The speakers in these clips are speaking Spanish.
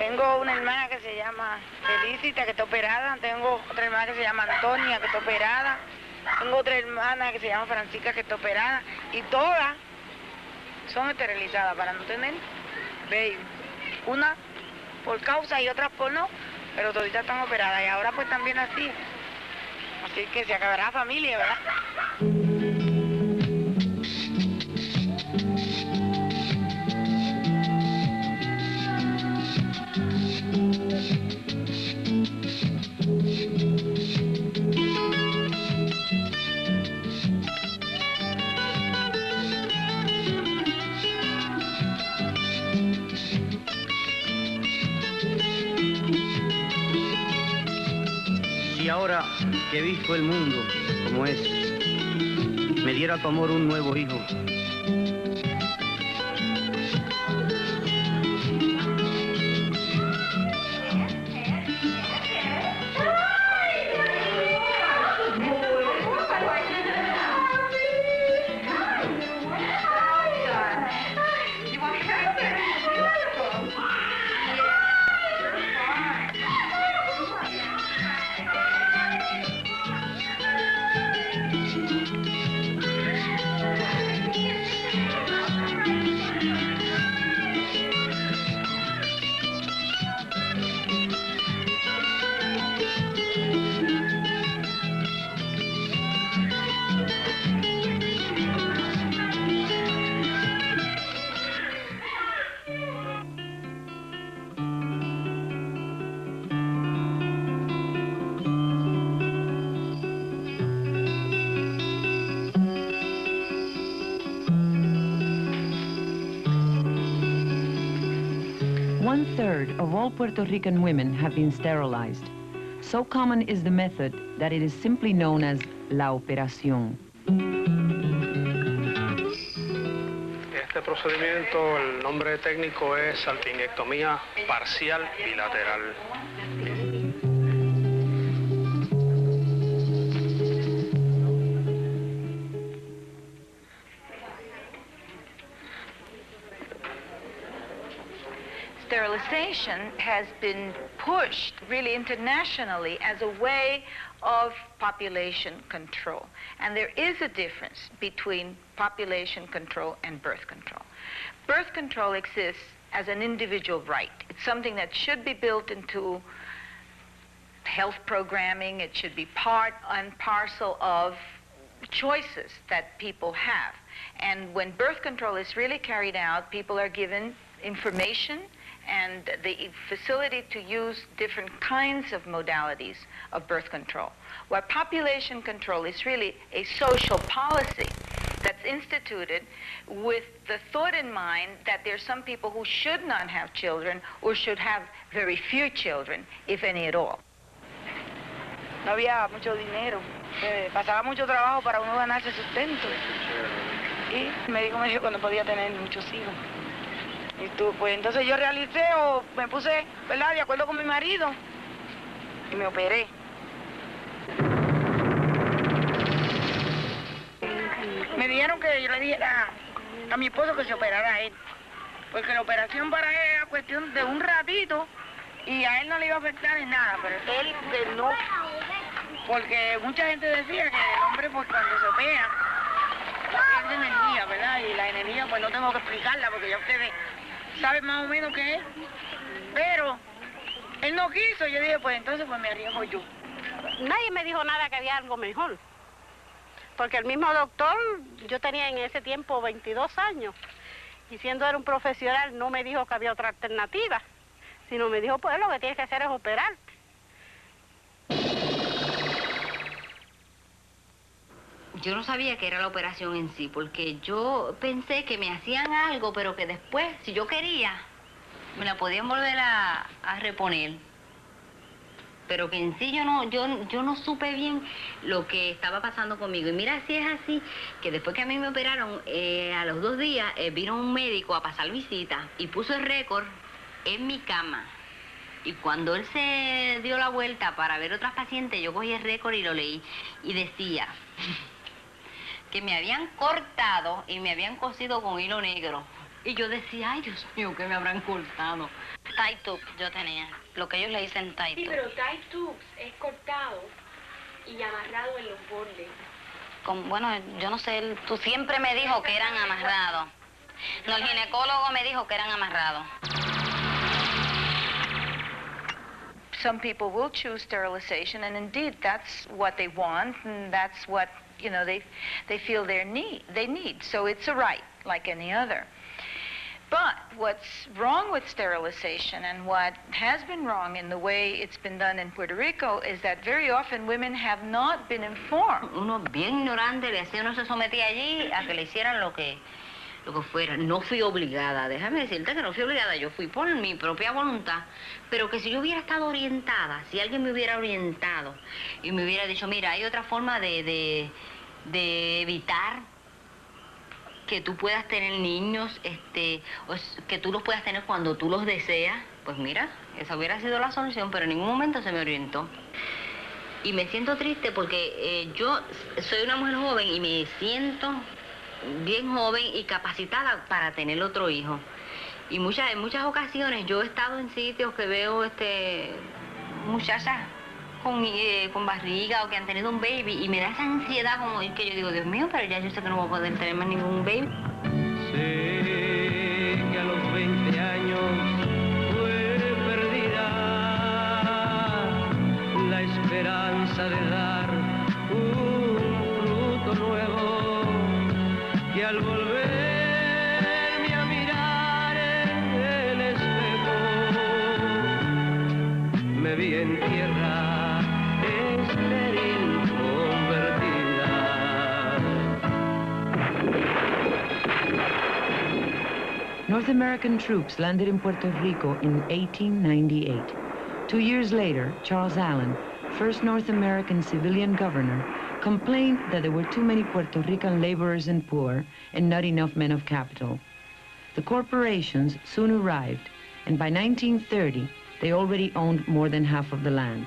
Tengo una hermana que se llama Felicita, que está operada. Tengo otra hermana que se llama Antonia, que está operada. Tengo otra hermana que se llama Francisca, que está operada. Y todas son esterilizadas para no tener baby. Una por causa y otras por no, pero toditas están operadas. Y ahora pues también así. Así que se acabará la familia, ¿verdad? Si ahora que he visto el mundo como es, me diera tu amor un nuevo hijo. One-third of all Puerto Rican women have been sterilized. So common is the method that it is simply known as la operación. Este procedimiento, el nombre técnico es salpingectomía parcial bilateral. Sterilization has been pushed really internationally as a way of population control. And there is a difference between population control and birth control. Birth control exists as an individual right. It's something that should be built into health programming. It should be part and parcel of choices that people have. And when birth control is really carried out, people are given information and the facility to use different kinds of modalities of birth control. Where population control is really a social policy that's instituted with the thought in mind that there's some people who should not have children or should have very few children, if any at all. No había mucho dinero, pasaba mucho trabajo para uno ganarse sustento. Y el médico me dijo que no podía tener muchos hijos. Y pues entonces yo realicé o me puse, ¿verdad?, de acuerdo con mi marido y me operé. Me dijeron que yo le dijera a mi esposo que se operara a él, porque la operación para él era cuestión de un ratito y a él no le iba a afectar en nada, pero él que no, porque mucha gente decía que el hombre pues cuando se opera pierde energía, ¿verdad? Y la energía pues no tengo que explicarla porque ya ustedes saben más o menos qué es, pero él no quiso. Yo dije, pues entonces pues me arriesgo yo. Nadie me dijo nada que había algo mejor, porque el mismo doctor, yo tenía en ese tiempo 22 años, y siendo él un profesional no me dijo que había otra alternativa, sino me dijo, pues lo que tienes que hacer es operar. Yo no sabía que era la operación en sí, porque yo pensé que me hacían algo, pero que después, si yo quería, me la podían volver a reponer. Pero que en sí yo no supe bien lo que estaba pasando conmigo. Y mira, si es así, que después que a mí me operaron, a los 2 días, vino un médico a pasar visita y puso el récord en mi cama. Y cuando él se dio la vuelta para ver otras pacientes, yo cogí el récord y lo leí. Y decía que me habían cortado y me habían cosido con hilo negro Y yo decía, ay, Dios mío, ¿qué me habrán cortado? Tie tube yo tenía, lo que ellos le dicen tie tube. Sí, pero tie tubes es cortado y amarrado en los bordes. Bueno, yo no sé, tú siempre me dijo que eran amarrados. No, el ginecólogo me dijo que eran amarrados. Some people will choose sterilization, and indeed that's what they want, and that's what, you know, they feel they need. So it's a right, like any other. But what's wrong with sterilization, and what has been wrong in the way it's been done in Puerto Rico, is that very often women have not been informed. Uno bien ignorante, uno se sometía allí a que le hicieran lo que fuera. No fui obligada, déjame decirte que no fui obligada, yo fui por mi propia voluntad, pero que si yo hubiera estado orientada, si alguien me hubiera orientado y me hubiera dicho, mira, hay otra forma de evitar que tú puedas tener niños, que tú los puedas tener cuando tú los deseas, pues mira, esa hubiera sido la solución, pero en ningún momento se me orientó. Y me siento triste porque yo soy una mujer joven y me siento bien joven y capacitada para tener otro hijo. Y en muchas ocasiones yo he estado en sitios que veo muchachas con barriga o que han tenido un baby y me da esa ansiedad como que yo digo, Dios mío, pero ya yo sé que no voy a poder tener más ningún baby. Sé que a los 20 años fue perdida la esperanza de dar un fruto nuevo, que al volverme a mirar en el espejo me vi en tierra estéril convertida. North American troops landed in Puerto Rico in 1898. 2 years later, Charles Allen, first North American civilian governor, complained that there were too many Puerto Rican laborers and poor and not enough men of capital. The corporations soon arrived, and by 1930, they already owned more than half of the land.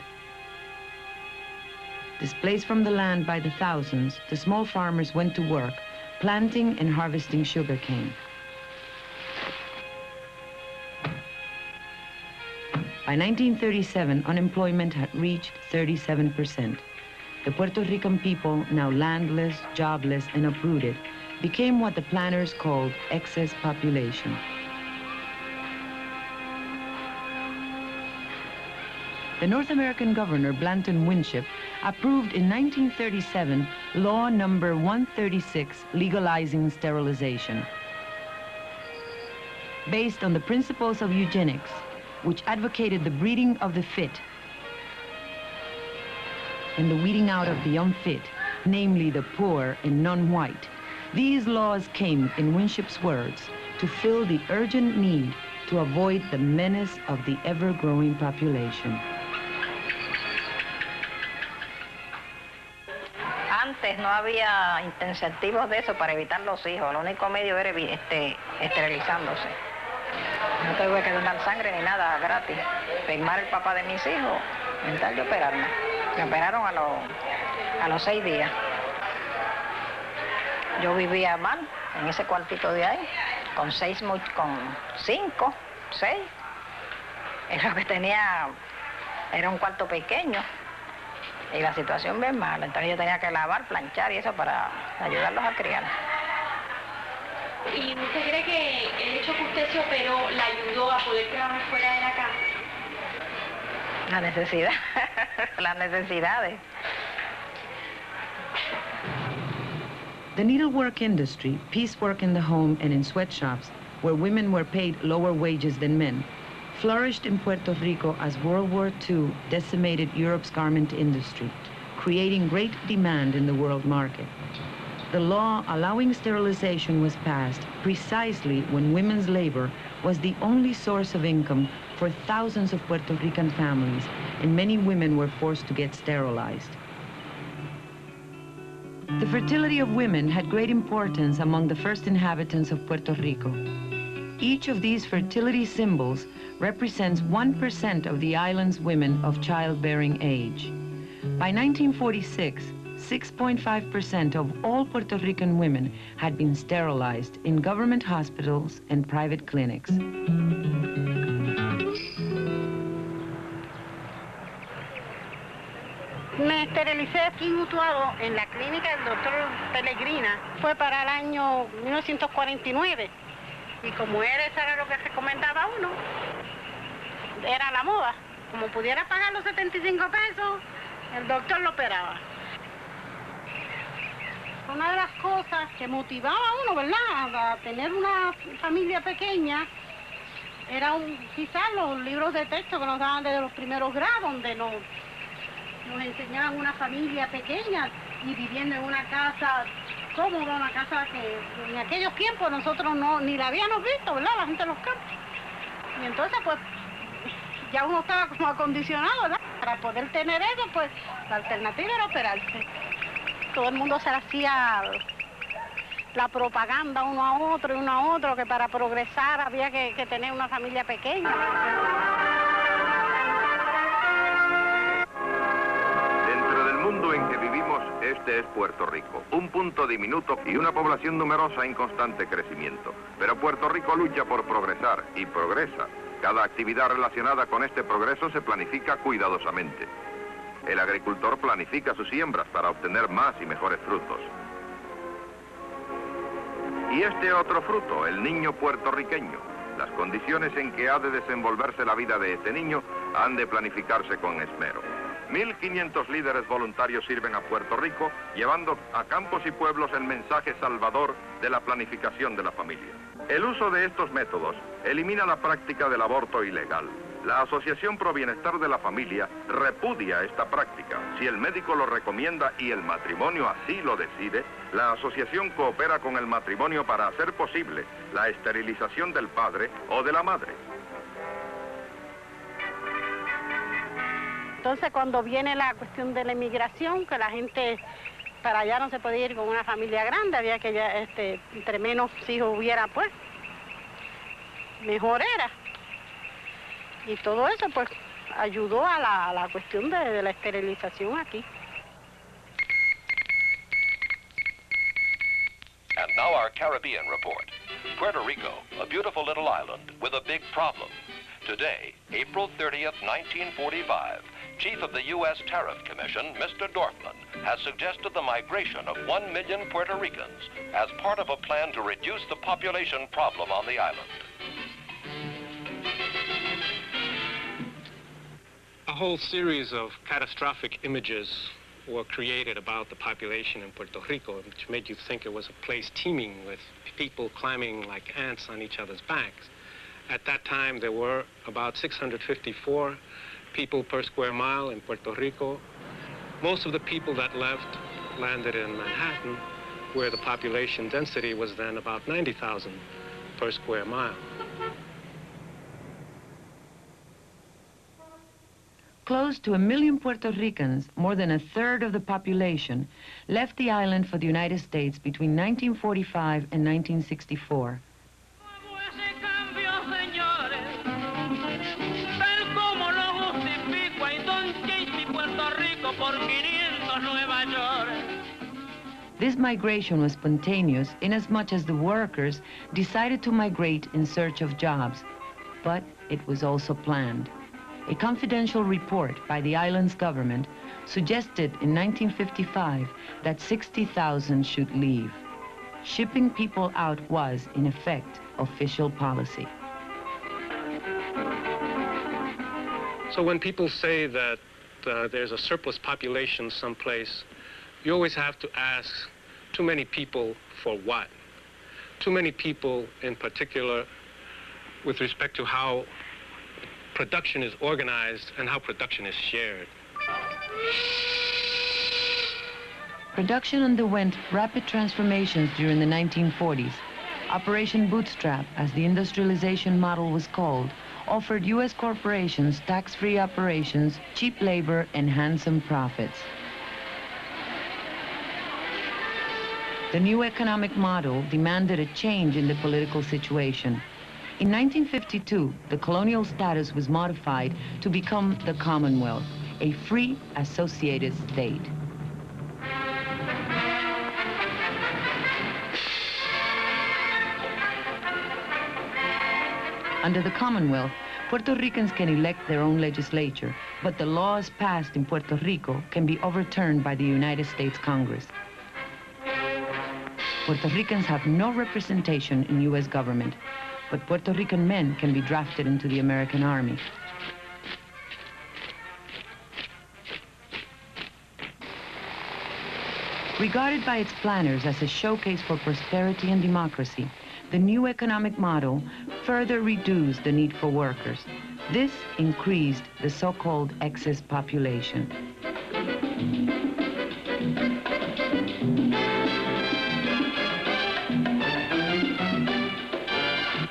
Displaced from the land by the thousands, the small farmers went to work, planting and harvesting sugarcane. By 1937, unemployment had reached 37%. The Puerto Rican people, now landless, jobless, and uprooted, became what the planners called excess population. The North American governor, Blanton Winship, approved in 1937 Law Number 136, legalizing sterilization. Based on the principles of eugenics, which advocated the breeding of the fit and the weeding out of the unfit, namely the poor and non-white, these laws came, in Winship's words, to fill the urgent need to avoid the menace of the ever-growing population. Antes no había incentivos de eso para evitar los hijos. El único medio era esterilizándose. No tuve que donar sangre ni nada gratis. Firmar el papá de mis hijos, mental de operarme. Me operaron a los 6 días. Yo vivía mal en ese cuartito de ahí, con 5, 6. Lo que tenía era un cuarto pequeño y la situación bien mala. Entonces yo tenía que lavar, planchar y eso para ayudarlos a criar. ¿Y usted cree que el hecho que usted se operó la ayudó a poder trabajar fuera de la casa? La necesidad, las necesidades. The needlework industry, piecework in the home and in sweatshops, where women were paid lower wages than men, flourished in Puerto Rico as World War II decimated Europe's garment industry, creating great demand in the world market. The law allowing sterilization was passed precisely when women's labor was the only source of income for thousands of Puerto Rican families, and many women were forced to get sterilized. The fertility of women had great importance among the first inhabitants of Puerto Rico. Each of these fertility symbols represents 1% of the island's women of childbearing age. By 1946, 6.5% of all Puerto Rican women had been sterilized in government hospitals and private clinics. Me esterilicé aquí mutuado en la clínica del doctor Pellegrina. Fue para el año 1949. Y como era, eso era lo que recomendaba uno, era la moda. Como pudiera pagar los 75 pesos, el doctor lo operaba. Una de las cosas que motivaba a uno, ¿verdad?, a tener una familia pequeña, era quizás los libros de texto que nos daban desde los primeros grados, donde nos enseñaban una familia pequeña y viviendo en una casa cómoda, una casa que en aquellos tiempos nosotros ni la habíamos visto, ¿verdad?, la gente de los campos. Y entonces, pues, ya uno estaba como acondicionado, ¿verdad? Para poder tener eso, pues, la alternativa era operarse. Todo el mundo se hacía la propaganda uno a otro y uno a otro, que para progresar había que tener una familia pequeña. Dentro del mundo en que vivimos, este es Puerto Rico, un punto diminuto y una población numerosa en constante crecimiento. Pero Puerto Rico lucha por progresar y progresa. Cada actividad relacionada con este progreso se planifica cuidadosamente. El agricultor planifica sus siembras para obtener más y mejores frutos. Y este otro fruto, el niño puertorriqueño. Las condiciones en que ha de desenvolverse la vida de este niño han de planificarse con esmero. 1.500 líderes voluntarios sirven a Puerto Rico, llevando a campos y pueblos el mensaje salvador de la planificación de la familia. El uso de estos métodos elimina la práctica del aborto ilegal. La Asociación Pro Bienestar de la Familia repudia esta práctica. Si el médico lo recomienda y el matrimonio así lo decide, la asociación coopera con el matrimonio para hacer posible la esterilización del padre o de la madre. Entonces, cuando viene la cuestión de la inmigración, que la gente para allá no se podía ir con una familia grande, había que ya, entre menos hijos hubiera, pues, mejor era. Y todo eso, pues, ayudó a la cuestión de la esterilización aquí. And now our Caribbean report. Puerto Rico, a beautiful little island with a big problem. Today, April 30th, 1945, Chief of the U.S. Tariff Commission, Mr. Dorfman, has suggested the migration of 1 million Puerto Ricans as part of a plan to reduce the population problem on the island. A whole series of catastrophic images were created about the population in Puerto Rico, which made you think it was a place teeming with people climbing like ants on each other's backs. At that time, there were about 654 people per square mile in Puerto Rico. Most of the people that left landed in Manhattan, where the population density was then about 90,000 per square mile. Close to 1 million Puerto Ricans, more than a third of the population, left the island for the United States between 1945 and 1964. This migration was spontaneous inasmuch as the workers decided to migrate in search of jobs, but it was also planned. A confidential report by the island's government suggested in 1955 that 60,000 should leave. Shipping people out was, in effect, official policy. So when people say that there's a surplus population someplace, you always have to ask, too many people for what? Too many people in particular with respect to how production is organized and how production is shared. Production underwent rapid transformations during the 1940s. Operation Bootstrap, as the industrialization model was called, offered U.S. corporations tax-free operations, cheap labor, and handsome profits. The new economic model demanded a change in the political situation. In 1952, the colonial status was modified to become the Commonwealth, a free associated state. Under the Commonwealth, Puerto Ricans can elect their own legislature, but the laws passed in Puerto Rico can be overturned by the United States Congress. Puerto Ricans have no representation in U.S. government, but Puerto Rican men can be drafted into the American Army. Regarded by its planners as a showcase for prosperity and democracy, the new economic model further reduced the need for workers. This increased the so-called excess population.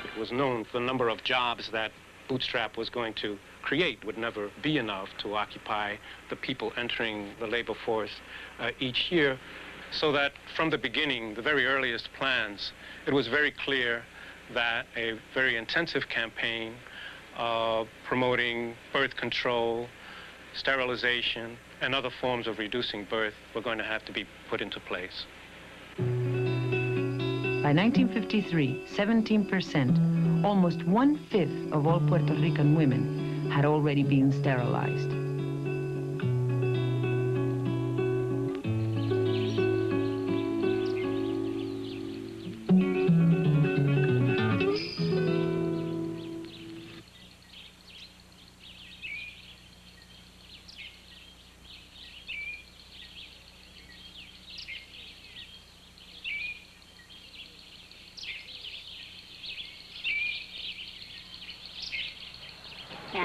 It was known the number of jobs that Bootstrap was going to create would never be enough to occupy the people entering the labor force each year, so that from the beginning, the very earliest plans, it was very clear that a very intensive campaign promoting birth control, sterilization, and other forms of reducing birth were going to have to be put into place. By 1953, 17%, almost 1/5 of all Puerto Rican women had already been sterilized.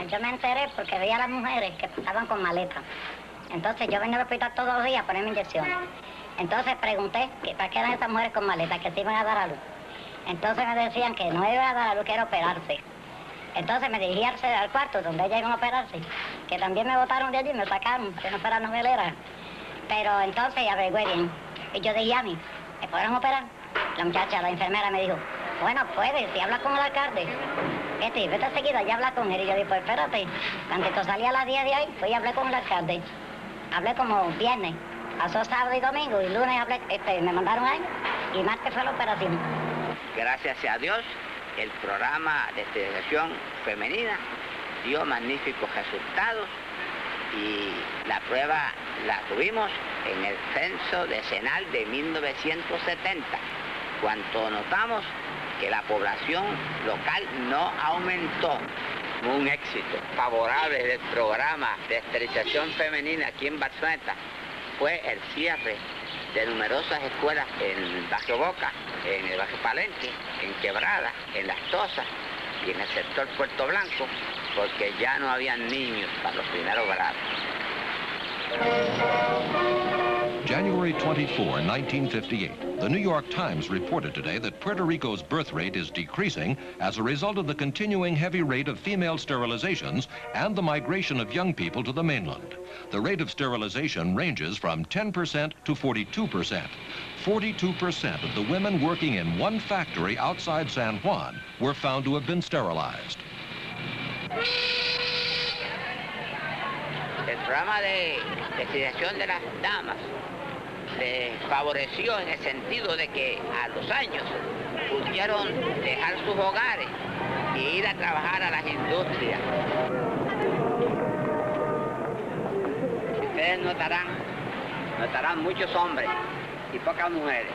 Yo me enteré porque veía a las mujeres que pasaban con maletas. Entonces yo venía al hospital todos los días a ponerme inyecciones. Entonces pregunté para qué eran esas mujeres con maletas, que se iban a dar a luz. Entonces me decían que no iban a dar a luz, que era operarse. Entonces me dirigí al cuarto donde ellas iban a operarse, que también me botaron de allí y me sacaron, que no fuera novelera. Pero entonces averigüé bien. Y yo dije a mí, ¿me podrán operar? La muchacha, la enfermera me dijo, bueno, puedes, si hablas con el alcalde. Vete enseguida, ya habla con él. Y yo dije, pues espérate. Cuando salí a las 10 de ahí, fui y hablé con el alcalde. Hablé como viernes, pasó sábado y domingo, y lunes hablé, me mandaron ahí, y martes fue la operación. Gracias a Dios, el programa de esterilización femenina dio magníficos resultados y la prueba la tuvimos en el censo decenal de 1970, cuando notamos que la población local no aumentó. Un éxito favorable del programa de esterilización femenina aquí en Barcelona fue el cierre de numerosas escuelas en el barrio Boca, en el barrio Palenque, en Quebrada, en Las Tozas y en el sector Puerto Blanco, porque ya no había niños para los primeros grados. January 24, 1958, the New York Times reported today that Puerto Rico's birth rate is decreasing as a result of the continuing heavy rate of female sterilizations and the migration of young people to the mainland. The rate of sterilization ranges from 10% to 42%. 42% of the women working in one factory outside San Juan were found to have been sterilized. El programa de esterilización de las damas les favoreció en el sentido de que a los años pudieron dejar sus hogares y ir a trabajar a las industrias. Ustedes notarán muchos hombres y pocas mujeres.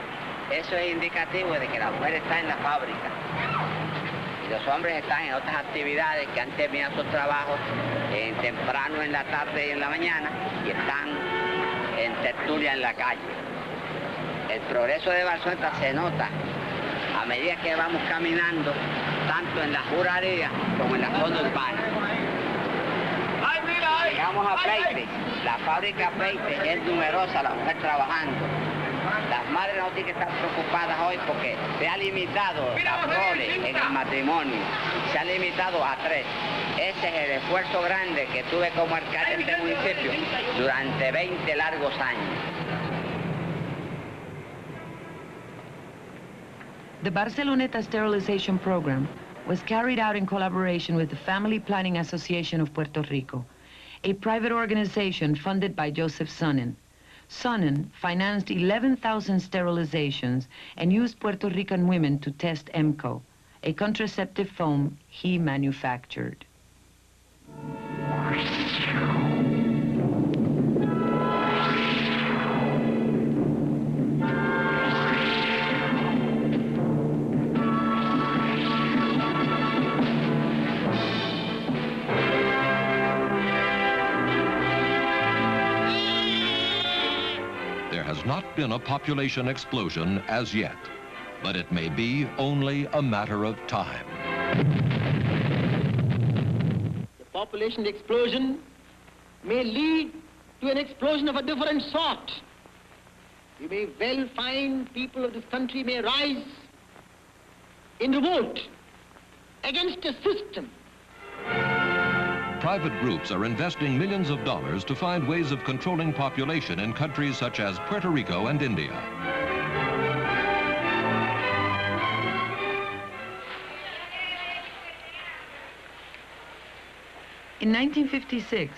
Eso es indicativo de que la mujer está en la fábrica y los hombres están en otras actividades que han terminado sus trabajos temprano en la tarde y en la mañana y están en tertulia en la calle. El progreso de Barcelona se nota a medida que vamos caminando, tanto en las ruralías como en la zona urbana. Llegamos a Pleite, la fábrica Pleite es numerosa, la mujer trabajando. Las madres no tienen que estar preocupadas hoy porque se ha limitado la prole en el matrimonio, se ha limitado a 3. Ese es el esfuerzo grande que tuve como alcalde de este municipio durante 20 largos años. The Barceloneta sterilization program was carried out in collaboration with the Family Planning Association of Puerto Rico, a private organization funded by Joseph Sonnen. Sonnen financed 11,000 sterilizations and used Puerto Rican women to test MCO, a contraceptive foam he manufactured. There has not been a population explosion as yet, but it may be only a matter of time. The population explosion may lead to an explosion of a different sort. You may well find people of this country may rise in revolt against a system. Private groups are investing millions of dollars to find ways of controlling population in countries such as Puerto Rico and India. In 1956,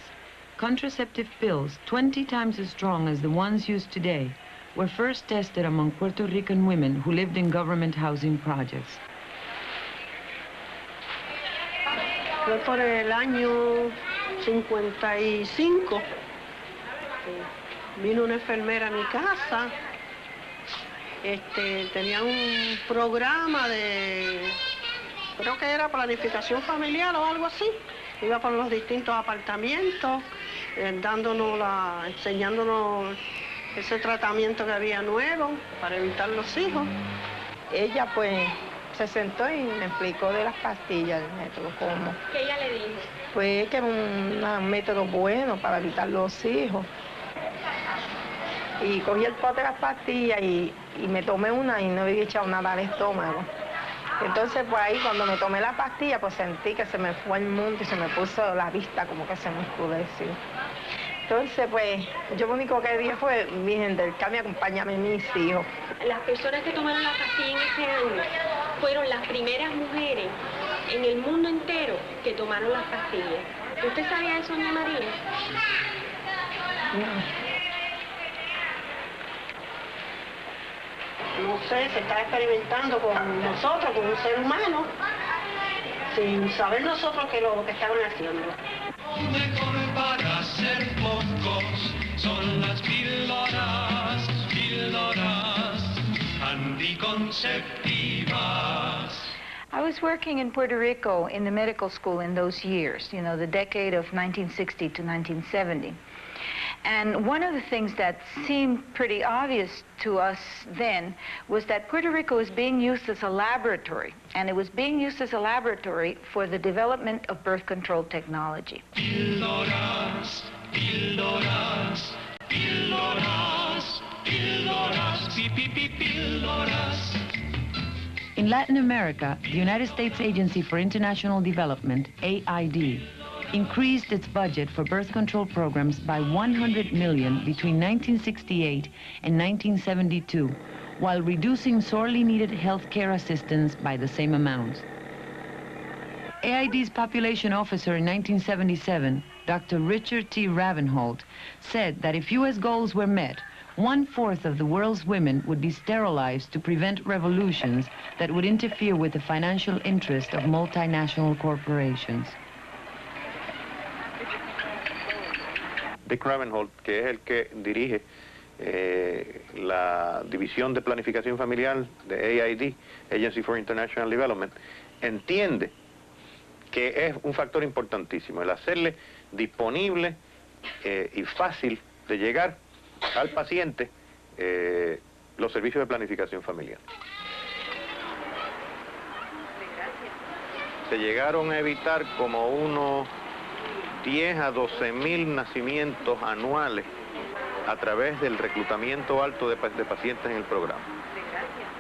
contraceptive pills 20 times as strong as the ones used today were first tested among Puerto Rican women who lived in government housing projects. Fue por el año 55. Vino una enfermera a mi casa. Tenía un programa de, creo que era planificación familiar o algo así. Iba por los distintos apartamentos, enseñándonos ese tratamiento que había nuevo para evitar los hijos. Ella pues se sentó y me explicó de las pastillas, el método, cómo. ¿Qué ella le dijo? Pues que era un método bueno para evitar los hijos. Y cogí el pote de las pastillas y me tomé una y no había echado nada al estómago. Entonces, pues ahí cuando me tomé la pastilla, pues sentí que se me fue el mundo y se me puso la vista como que se me oscureció. Entonces, pues, yo lo único que dije fue, Virgen del Carmen, acompáñame a mis hijos. Las personas que tomaron la pastilla en ese año fueron las primeras mujeres en el mundo entero que tomaron las pastillas. ¿Usted sabía eso, doña María? No sé, se está experimentando con nosotros, con un ser humano, sin saber nosotros qué es lo que estaban haciendo. Lo mejor para ser pocos son las píldoras anticonceptivas. I was working in Puerto Rico in the medical school in those years, you know, the decade of 1960 to 1970. And one of the things that seemed pretty obvious to us then was that Puerto Rico was being used as a laboratory, and it was being used as a laboratory for the development of birth control technology. Píldoras, píldoras, píldoras, píldoras, píldoras. In Latin America, the United States Agency for International Development, AID, increased its budget for birth control programs by $100 million between 1968 and 1972, while reducing sorely needed health care assistance by the same amount. AID's population officer in 1977, Dr. Richard T. Ravenholt, said that if U.S. goals were met, 1/4 of the world's women would be sterilized to prevent revolutions that would interfere with the financial interest of multinational corporations. Dick Ravenholt, que es el que dirige la División de Planificación Familiar de AID, Agency for International Development, entiende que es un factor importantísimo el hacerle disponible y fácil de llegar al paciente los servicios de planificación familiar. Se llegaron a evitar como unos 10 a 12.000 nacimientos anuales a través del reclutamiento alto de pacientes en el programa.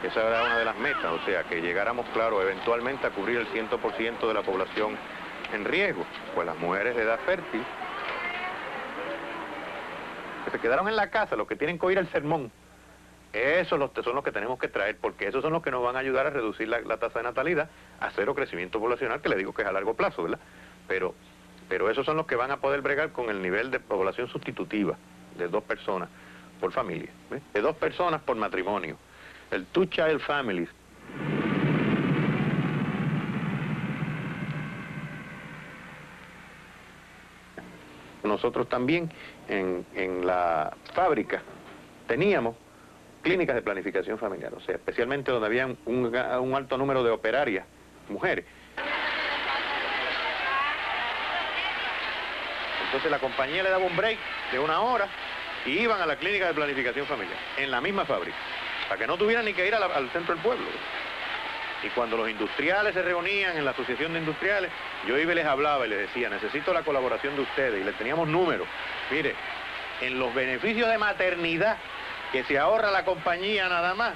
Esa era una de las metas, o sea, que llegáramos, claro, eventualmente a cubrir el 100% de la población en riesgo, pues las mujeres de edad fértil, que se quedaron en la casa, los que tienen que oír el sermón, esos son los que tenemos que traer, porque esos son los que nos van a ayudar a reducir la tasa de natalidad a cero crecimiento poblacional, que le digo que es a largo plazo, ¿verdad? Pero esos son los que van a poder bregar con el nivel de población sustitutiva de 2 personas por familia, ¿ves? De 2 personas por matrimonio. El two-child families. Nosotros también en la fábrica teníamos clínicas de planificación familiar, o sea, especialmente donde había un alto número de operarias, mujeres. Entonces la compañía le daba un break de 1 hora y iban a la clínica de planificación familiar, en la misma fábrica, para que no tuvieran ni que ir al centro del pueblo. Y cuando los industriales se reunían en la asociación de industriales, yo iba y les hablaba y les decía, necesito la colaboración de ustedes, y les teníamos números. Mire, en los beneficios de maternidad que se ahorra la compañía nada más,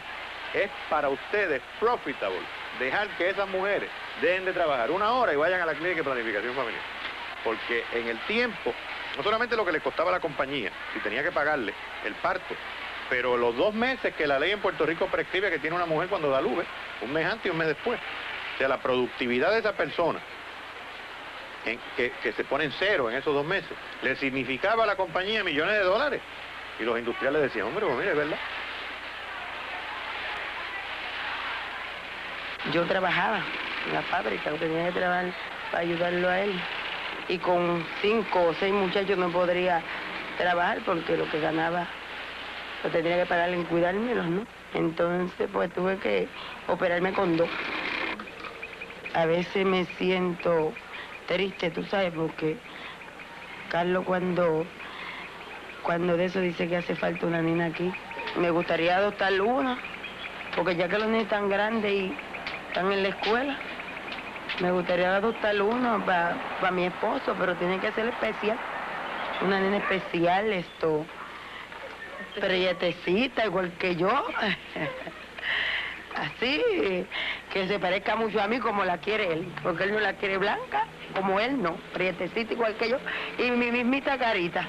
es para ustedes profitable dejar que esas mujeres dejen de trabajar 1 hora y vayan a la clínica de planificación familiar. Porque en el tiempo, no solamente lo que le costaba a la compañía, si tenía que pagarle el parto, pero los 2 meses que la ley en Puerto Rico prescribe que tiene una mujer cuando da luz, 1 mes antes y 1 mes después. O sea, la productividad de esa persona, que se pone en cero en esos 2 meses, le significaba a la compañía millones de dólares. Y los industriales decían, hombre, pues mire, es verdad. Yo trabajaba en la fábrica, tenía que trabajar para ayudarlo a él. Y con 5 o 6 muchachos no podría trabajar porque lo que ganaba lo tendría que pagar en cuidármelos, ¿no? Entonces, pues tuve que operarme con 2. A veces me siento triste, tú sabes, porque Carlos cuando de eso dice que hace falta una nena aquí. Me gustaría adoptar una, porque ya que los niños están grandes y están en la escuela, me gustaría adoptar uno para mi esposo, pero tiene que ser especial. Una nena especial, prietecita, igual que yo. Así, que se parezca mucho a mí como la quiere él, porque él no la quiere blanca, como él no, prietecita igual que yo, y mi mismita carita.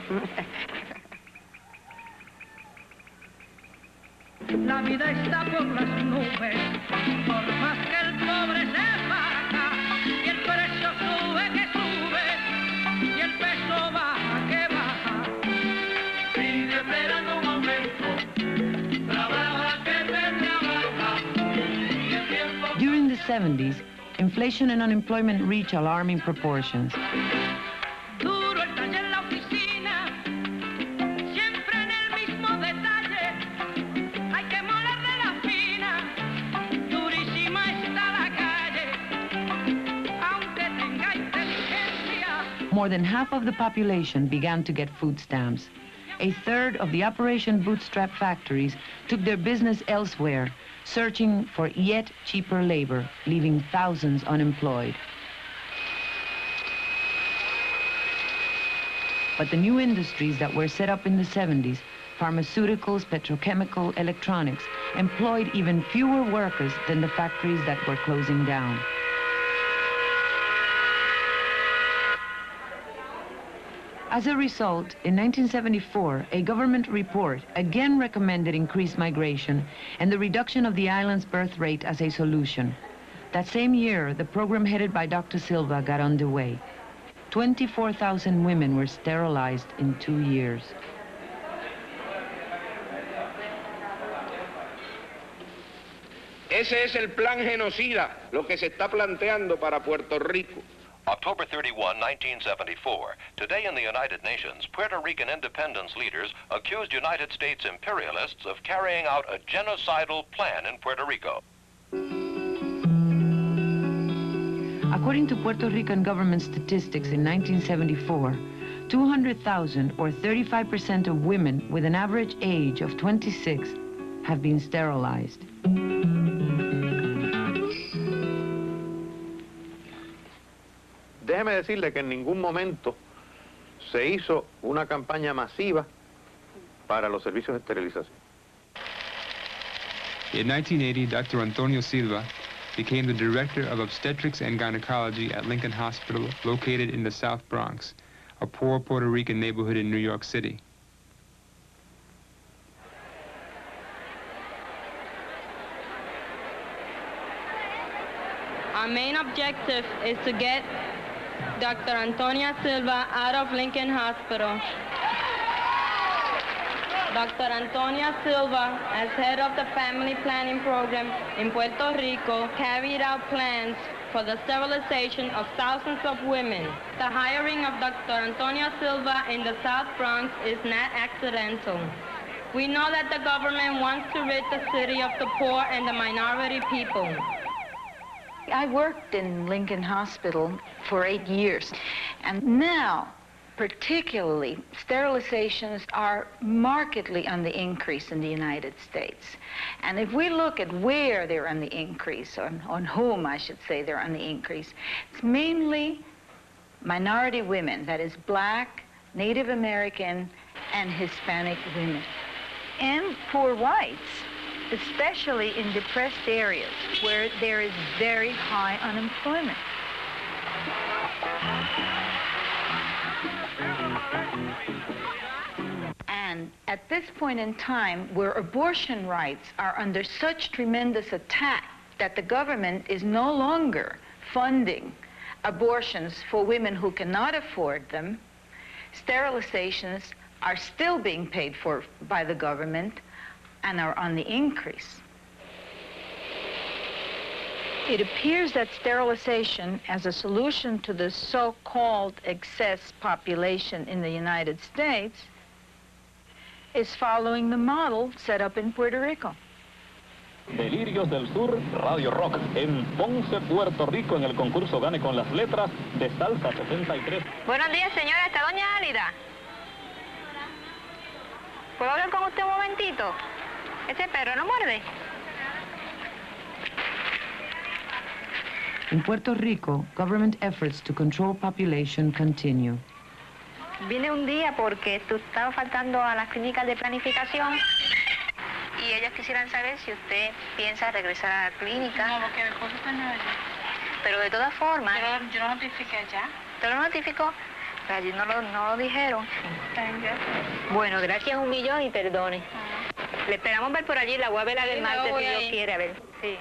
La vida está por las nubes, por más que el pobre se marca, y el precio sube que sube, y el peso baja que baja. Sigue esperando un aumento, trabaja que te trabaja, y el tiempo... During the 70s, inflation and unemployment reached alarming proportions. Duro el taller en la oficina, siempre en el mismo detalle. Hay que moler de la fina, durísima está la calle, aunque tenga inteligencia. More than half of the population began to get food stamps. A third of the Operation bootstrap factories took their business elsewhere, searching for yet cheaper labor, leaving thousands unemployed. But the new industries that were set up in the 70s, pharmaceuticals, petrochemical, electronics, employed even fewer workers than the factories that were closing down. As a result, in 1974, a government report again recommended increased migration and the reduction of the island's birth rate as a solution. That same year, the program headed by Dr. Silva got underway. 24,000 women were sterilized in 2 years. Ese es el plan genocida, lo que se está planteando para Puerto Rico. October 31, 1974. Today in the United Nations, Puerto Rican independence leaders accused United States imperialists of carrying out a genocidal plan in Puerto Rico. According to Puerto Rican government statistics in 1974, 200,000 or 35% of women with an average age of 26 have been sterilized. Déjeme decirle que en ningún momento se hizo una campaña masiva para los servicios de esterilización. In 1980, Dr. Antonio Silva became the director of obstetrics and gynecology at Lincoln Hospital, located in the South Bronx, a poor Puerto Rican neighborhood in New York City. Our main objective is to get Dr. Antonia Silva out of Lincoln Hospital. Dr. Antonia Silva, as head of the family planning program in Puerto Rico, carried out plans for the sterilization of thousands of women. The hiring of Dr. Antonia Silva in the South Bronx is not accidental. We know that the government wants to rid the city of the poor and the minority people. I worked in Lincoln Hospital for 8 years, and now, particularly, sterilizations are markedly on the increase in the United States. And if we look at where they're on the increase, on whom I should say they're on the increase, it's mainly minority women, that is Black, Native American, and Hispanic women. And poor whites, especially in depressed areas where there is very high unemployment. And at this point in time, where abortion rights are under such tremendous attack that the government is no longer funding abortions for women who cannot afford them, sterilizations are still being paid for by the government and are on the increase. It appears that sterilization as a solution to the so-called excess population in the United States is following the model set up in Puerto Rico. Delirios del Sur, Radio Rock, en Ponce, Puerto Rico, en el concurso Gane con las Letras de Salsa 73. Buenos días, señora. ¿Está doña Álida? ¿Puedo hablar con usted un momentito? Ese perro no muerde. In Puerto Rico, government efforts to control population continue. Vine un día porque estaba faltando a las clínicas de planificación y ellos quisieran saber si usted piensa regresar a la clínica. No, porque el esposo está en Nueva York. Pero de todas formas... Yo lo notifiqué allá. ¿Te lo notificó? Pero allí no lo dijeron. Bueno, gracias un millón y perdone. Le esperamos ver por allí, la voy a ver el martes si Dios quiere, a ver. Sí.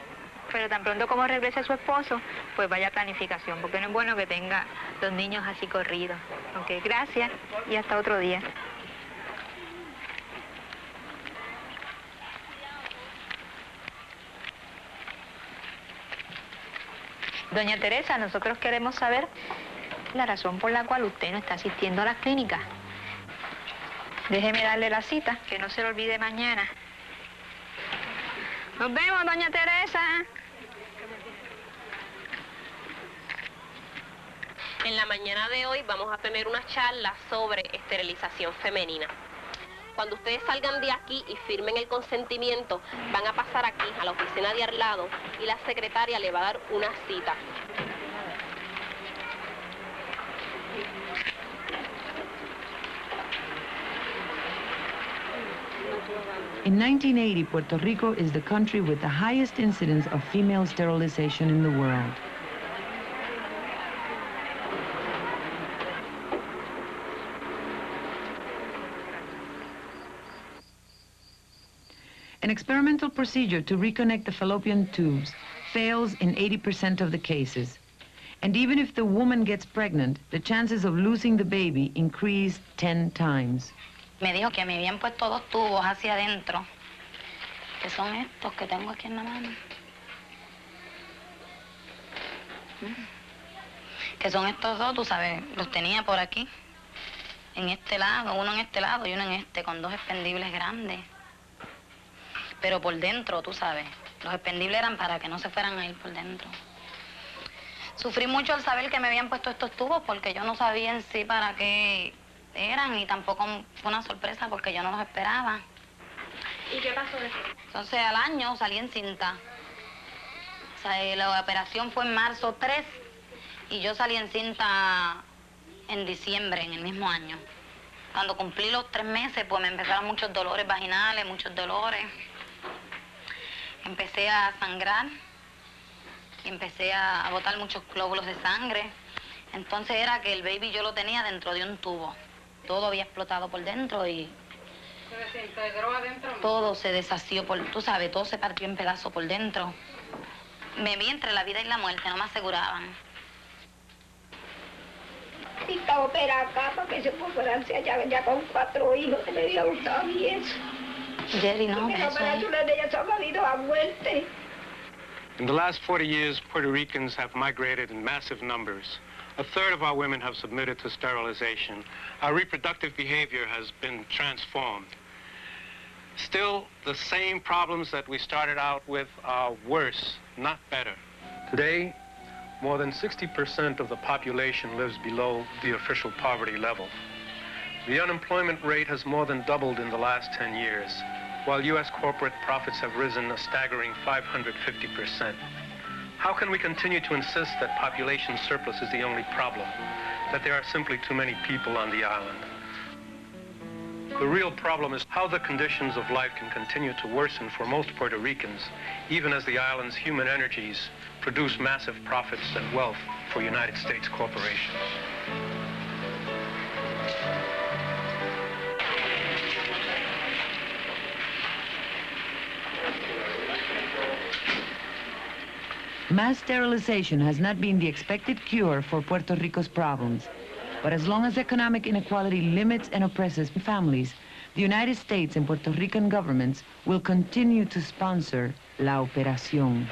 Pero tan pronto como regrese su esposo, pues vaya a planificación, porque no es bueno que tenga los niños así corridos. Ok, gracias y hasta otro día. Doña Teresa, nosotros queremos saber la razón por la cual usted no está asistiendo a las clínicas. Déjeme darle la cita, que no se lo olvide mañana. Nos vemos, doña Teresa. En la mañana de hoy vamos a tener una charla sobre esterilización femenina. Cuando ustedes salgan de aquí y firmen el consentimiento, van a pasar aquí a la oficina de al lado y la secretaria le va a dar una cita. In 1980, Puerto Rico is the country with the highest incidence of female sterilization in the world. An experimental procedure to reconnect the fallopian tubes fails in 80% of the cases. And even if the woman gets pregnant, the chances of losing the baby increase 10 times. Me dijo que me habían puesto 2 tubos hacia adentro, que son estos que tengo aquí en la mano. Que son estos 2, tú sabes, los tenía por aquí, en este lado, uno en este lado y uno en este, con 2 expendibles grandes. Pero por dentro, tú sabes, los expendibles eran para que no se fueran a ir por dentro. Sufrí mucho al saber que me habían puesto estos tubos porque yo no sabía en sí para qué eran y tampoco fue una sorpresa porque yo no los esperaba. ¿Y qué pasó después? Entonces al año salí encinta. O sea, la operación fue en marzo 3 y yo salí encinta en diciembre, en el mismo año. Cuando cumplí los 3 meses, pues me empezaron muchos dolores vaginales, muchos dolores. Empecé a sangrar y empecé a botar muchos glóbulos de sangre. Entonces era que el baby yo lo tenía dentro de un tubo. Todo había explotado por dentro y ¿Se desintegró adentro? todo se deshació, tú sabes, todo se partió en pedazos por dentro. Me vi entre la vida y la muerte, no me aseguraban. Y estaba operada acá para que se fuera hacia allá, ya con 4 hijos, que me había gustado a mí eso. Jerry, no, porque las operaciones de ella se han valido a muerte. In the last 40 years, Puerto Ricans have migrated in massive numbers. A third of our women have submitted to sterilization. Our reproductive behavior has been transformed. Still, the same problems that we started out with are worse, not better. Today, more than 60% of the population lives below the official poverty level. The unemployment rate has more than doubled in the last 10 years, while U.S. corporate profits have risen a staggering 550%. How can we continue to insist that population surplus is the only problem, that there are simply too many people on the island? The real problem is how the conditions of life can continue to worsen for most Puerto Ricans, even as the island's human energies produce massive profits and wealth for United States corporations. Mass sterilization has not been the expected cure for Puerto Rico's problems. But as long as economic inequality limits and oppresses families, the United States and Puerto Rican governments will continue to sponsor la operación.